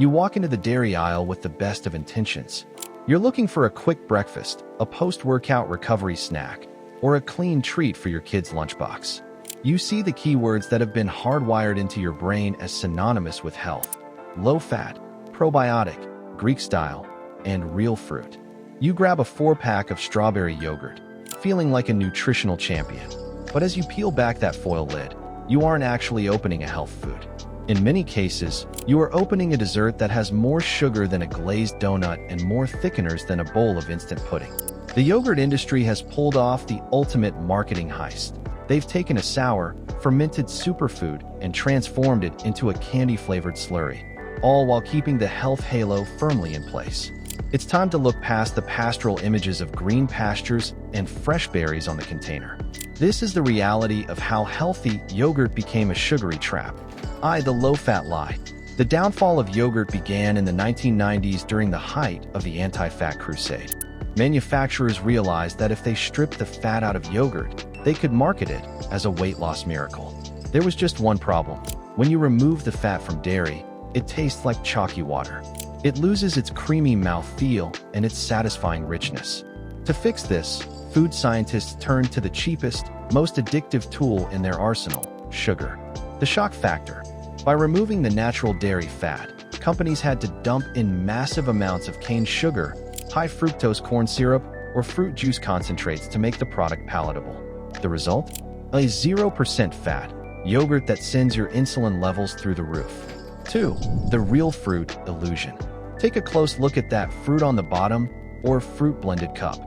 You walk into the dairy aisle with the best of intentions. You're looking for a quick breakfast, a post-workout recovery snack, or a clean treat for your kid's lunchbox. You see the keywords that have been hardwired into your brain as synonymous with health: low-fat, probiotic, Greek style, and real fruit. You grab a 4-pack of strawberry yogurt, feeling like a nutritional champion. But as you peel back that foil lid, you aren't actually opening a health food. In many cases, you are opening a dessert that has more sugar than a glazed donut and more thickeners than a bowl of instant pudding. The yogurt industry has pulled off the ultimate marketing heist. They've taken a sour, fermented superfood and transformed it into a candy-flavored slurry, all while keeping the health halo firmly in place. It's time to look past the pastoral images of green pastures and fresh berries on the container. This is the reality of how healthy yogurt became a sugary trap. The low-fat lie. The downfall of yogurt began in the 1990s during the height of the anti-fat crusade. Manufacturers realized that if they stripped the fat out of yogurt, they could market it as a weight loss miracle. There was just one problem. When you remove the fat from dairy, it tastes like chalky water. It loses its creamy mouthfeel and its satisfying richness. To fix this, food scientists turned to the cheapest, most addictive tool in their arsenal: sugar. The shock factor. By removing the natural dairy fat, companies had to dump in massive amounts of cane sugar, high fructose corn syrup, or fruit juice concentrates to make the product palatable. The result? A 0% fat yogurt that sends your insulin levels through the roof. 2. The real fruit illusion. Take a close look at that fruit on the bottom, or fruit blended cup.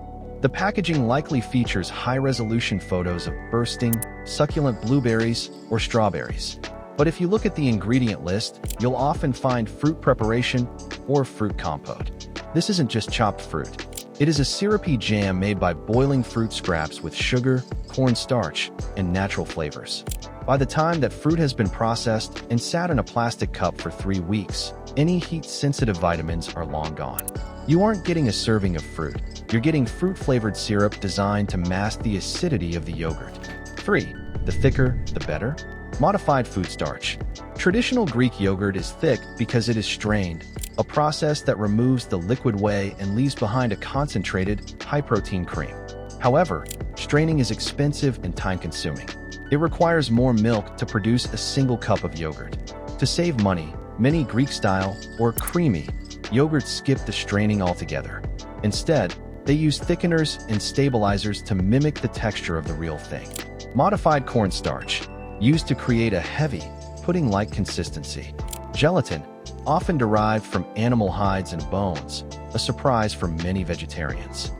The packaging likely features high-resolution photos of bursting, succulent blueberries or strawberries. But if you look at the ingredient list, you'll often find fruit preparation or fruit compote. This isn't just chopped fruit. It is a syrupy jam made by boiling fruit scraps with sugar, cornstarch, and natural flavors. By the time that fruit has been processed and sat in a plastic cup for 3 weeks, any heat-sensitive vitamins are long gone. You aren't getting a serving of fruit. You're getting fruit-flavored syrup designed to mask the acidity of the yogurt. 3. The thicker, the better. Modified food starch. Traditional Greek yogurt is thick because it is strained, a process that removes the liquid whey and leaves behind a concentrated, high-protein cream. However, straining is expensive and time-consuming. It requires more milk to produce a single cup of yogurt. To save money, many Greek-style, or creamy, yogurts skip the straining altogether. Instead, they use thickeners and stabilizers to mimic the texture of the real thing. Modified cornstarch, used to create a heavy, pudding-like consistency. Gelatin, often derived from animal hides and bones, a surprise for many vegetarians.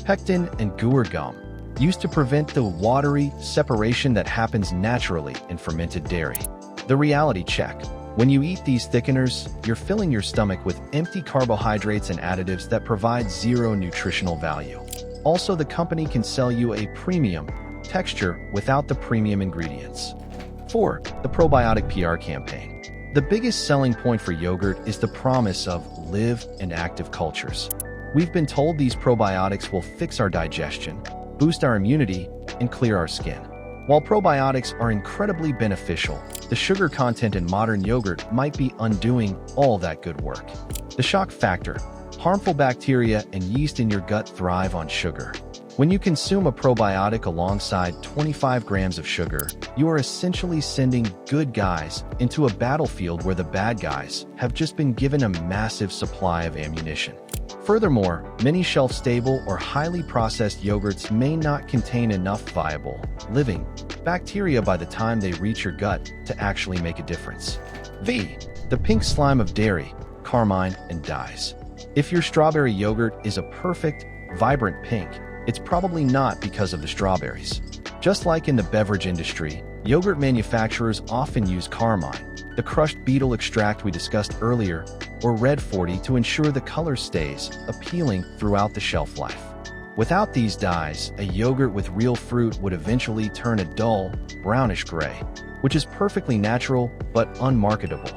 Pectin and guar gum, used to prevent the watery separation that happens naturally in fermented dairy. The reality check. When you eat these thickeners, you're filling your stomach with empty carbohydrates and additives that provide zero nutritional value. Also, the company can sell you a premium texture without the premium ingredients. 4. The probiotic PR campaign. The biggest selling point for yogurt is the promise of live and active cultures. We've been told these probiotics will fix our digestion, boost our immunity, and clear our skin. While probiotics are incredibly beneficial, the sugar content in modern yogurt might be undoing all that good work. The shock factor. Harmful bacteria and yeast in your gut thrive on sugar. When you consume a probiotic alongside 25 grams of sugar, you are essentially sending good guys into a battlefield where the bad guys have just been given a massive supply of ammunition. Furthermore, many shelf-stable or highly processed yogurts may not contain enough viable, living bacteria by the time they reach your gut to actually make a difference. V. The pink slime of dairy, carmine, and dyes. If your strawberry yogurt is a perfect, vibrant pink, it's probably not because of the strawberries. Just like in the beverage industry, yogurt manufacturers often use carmine, the crushed beetle extract we discussed earlier, or red 40 to ensure the color stays appealing throughout the shelf life. Without these dyes, a yogurt with real fruit would eventually turn a dull, brownish gray, which is perfectly natural but unmarketable.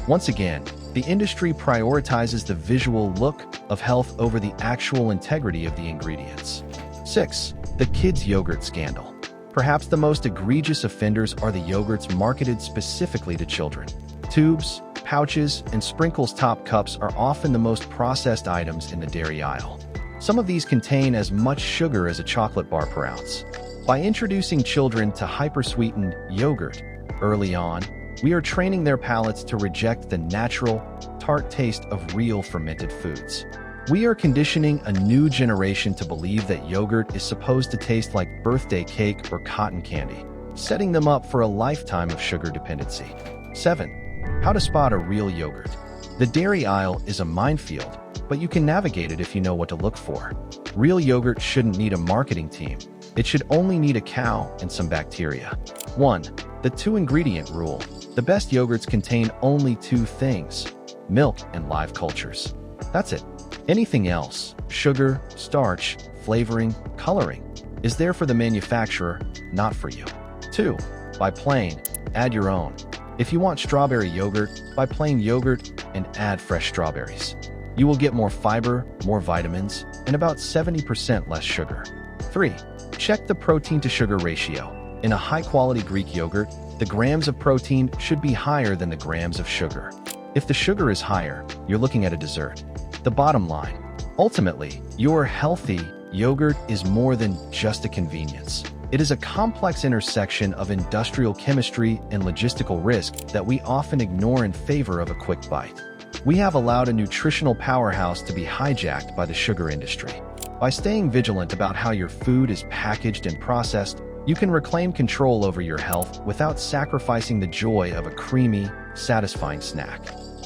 Once again, the industry prioritizes the visual look of health over the actual integrity of the ingredients. 6. The kids' yogurt scandal. Perhaps the most egregious offenders are the yogurts marketed specifically to children. Tubes, pouches, and sprinkles top cups are often the most processed items in the dairy aisle. Some of these contain as much sugar as a chocolate bar per ounce. By introducing children to hypersweetened yogurt early on, we are training their palates to reject the natural, tart taste of real fermented foods. We are conditioning a new generation to believe that yogurt is supposed to taste like birthday cake or cotton candy, setting them up for a lifetime of sugar dependency. 7. How to spot a real yogurt. The dairy aisle is a minefield, but you can navigate it if you know what to look for. Real yogurt shouldn't need a marketing team. It should only need a cow and some bacteria. 1. The 2-ingredient rule. The best yogurts contain only 2 things: milk and live cultures. That's it. Anything else, sugar, starch, flavoring, coloring, is there for the manufacturer, not for you. 2. Buy plain, add your own. If you want strawberry yogurt, buy plain yogurt and add fresh strawberries. You will get more fiber, more vitamins, and about 70% less sugar. 3. Check the protein to sugar ratio. In a high-quality Greek yogurt, the grams of protein should be higher than the grams of sugar. If the sugar is higher, you're looking at a dessert. The bottom line: ultimately, your healthy yogurt is more than just a convenience. It is a complex intersection of industrial chemistry and logistical risk that we often ignore in favor of a quick bite. We have allowed a nutritional powerhouse to be hijacked by the sugar industry. By staying vigilant about how your food is packaged and processed, you can reclaim control over your health without sacrificing the joy of a creamy, satisfying snack.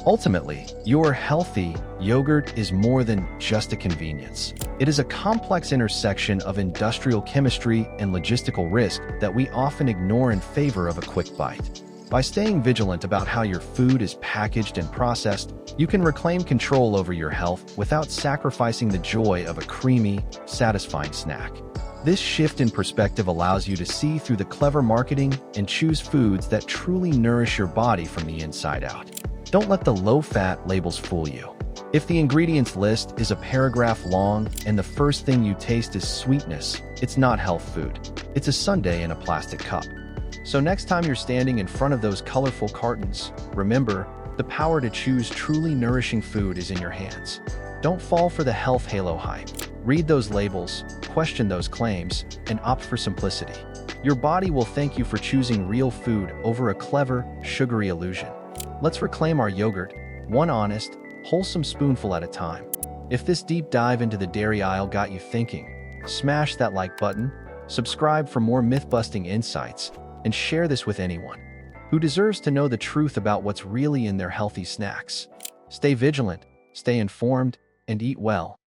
Ultimately, your healthy yogurt is more than just a convenience. It is a complex intersection of industrial chemistry and logistical risk that we often ignore in favor of a quick bite. By staying vigilant about how your food is packaged and processed, you can reclaim control over your health without sacrificing the joy of a creamy, satisfying snack. This shift in perspective allows you to see through the clever marketing and choose foods that truly nourish your body from the inside out. Don't let the low-fat labels fool you. If the ingredients list is a paragraph long and the first thing you taste is sweetness, it's not health food. It's a sundae in a plastic cup. So next time you're standing in front of those colorful cartons, remember, the power to choose truly nourishing food is in your hands. Don't fall for the health halo hype. Read those labels, question those claims, and opt for simplicity. Your body will thank you for choosing real food over a clever, sugary illusion. Let's reclaim our yogurt, one honest, wholesome spoonful at a time. If this deep dive into the dairy aisle got you thinking, smash that like button, subscribe for more myth-busting insights, and share this with anyone who deserves to know the truth about what's really in their healthy snacks. Stay vigilant, stay informed, and eat well.